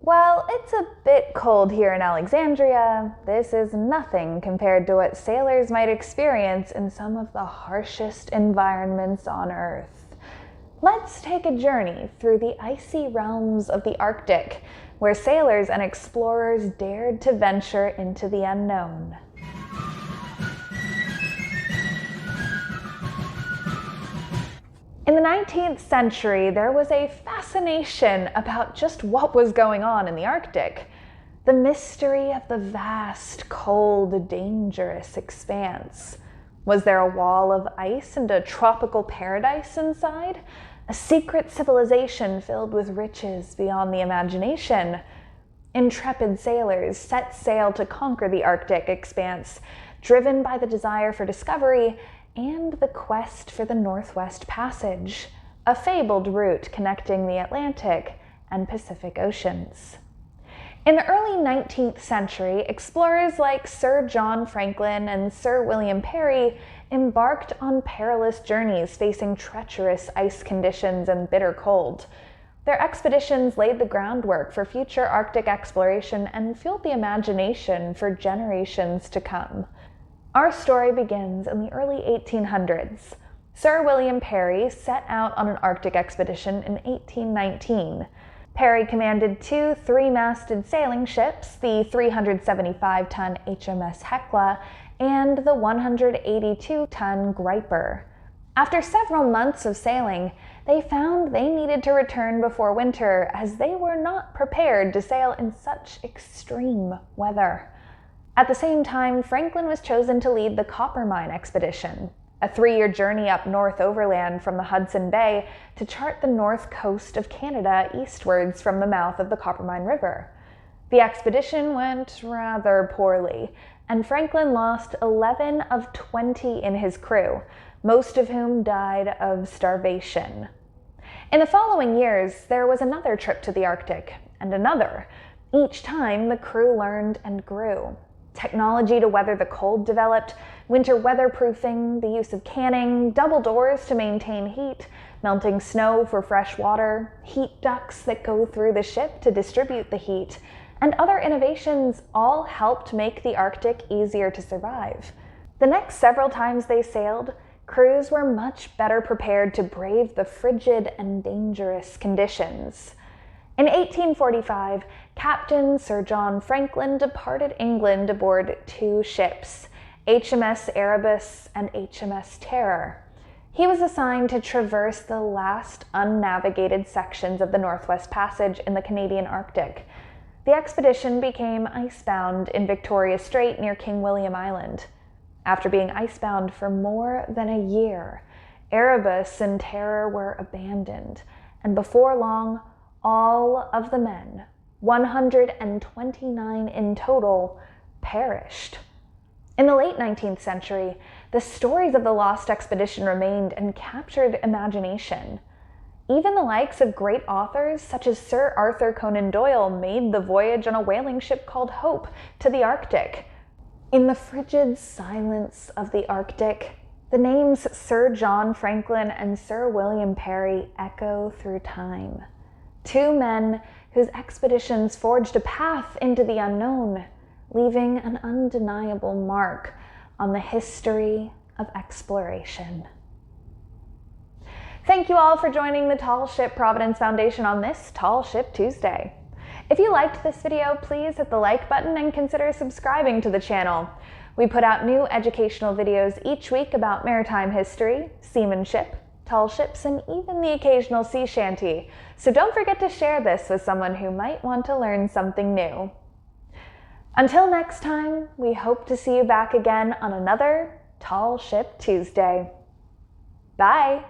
While it's a bit cold here in Alexandria, this is nothing compared to what sailors might experience in some of the harshest environments on Earth. Let's take a journey through the icy realms of the Arctic, where sailors and explorers dared to venture into the unknown. In the 19th century, there was a fascination about just what was going on in the Arctic. The mystery of the vast, cold, dangerous expanse. Was there a wall of ice and a tropical paradise inside? A secret civilization filled with riches beyond the imagination? Intrepid sailors set sail to conquer the Arctic expanse, driven by the desire for discovery and the quest for the Northwest Passage, a fabled route connecting the Atlantic and Pacific Oceans. In the early 19th century, explorers like Sir John Franklin and Sir William Parry embarked on perilous journeys facing treacherous ice conditions and bitter cold. Their expeditions laid the groundwork for future Arctic exploration and fueled the imagination for generations to come. Our story begins in the early 1800s. Sir William Parry set out on an Arctic expedition in 1819. Parry commanded two three-masted sailing ships, the 375-ton HMS Hecla and the 182-ton Griper. After several months of sailing, they found they needed to return before winter as they were not prepared to sail in such extreme weather. At the same time, Franklin was chosen to lead the Coppermine expedition, a 3-year journey up north overland from the Hudson Bay to chart the north coast of Canada eastwards from the mouth of the Coppermine River. The expedition went rather poorly, and Franklin lost 11 of 20 in his crew, most of whom died of starvation. In the following years, there was another trip to the Arctic, and another. Each time, the crew learned and grew. Technology to weather the cold developed, winter weatherproofing, the use of canning, double doors to maintain heat, melting snow for fresh water, heat ducts that go through the ship to distribute the heat, and other innovations all helped make the Arctic easier to survive. The next several times they sailed, crews were much better prepared to brave the frigid and dangerous conditions. In 1845, Captain Sir John Franklin departed England aboard 2 ships, HMS Erebus and HMS Terror. He was assigned to traverse the last unnavigated sections of the Northwest Passage in the Canadian Arctic. The expedition became icebound in Victoria Strait near King William Island. After being icebound for more than a year, Erebus and Terror were abandoned, and before long, all of the men, 129 in total, perished. In the late 19th century, the stories of the lost expedition remained and captured imagination. Even the likes of great authors such as Sir Arthur Conan Doyle made the voyage on a whaling ship called Hope to the Arctic. In the frigid silence of the Arctic, the names Sir John Franklin and Sir William Parry echo through time. 2 men whose expeditions forged a path into the unknown, leaving an undeniable mark on the history of exploration. Thank you all for joining the Tall Ship Providence Foundation on this Tall Ship Tuesday. If you liked this video, please hit the like button and consider subscribing to the channel. We put out new educational videos each week about maritime history, seamanship, tall ships, and even the occasional sea shanty. So don't forget to share this with someone who might want to learn something new. Until next time, we hope to see you back again on another Tall Ship Tuesday. Bye!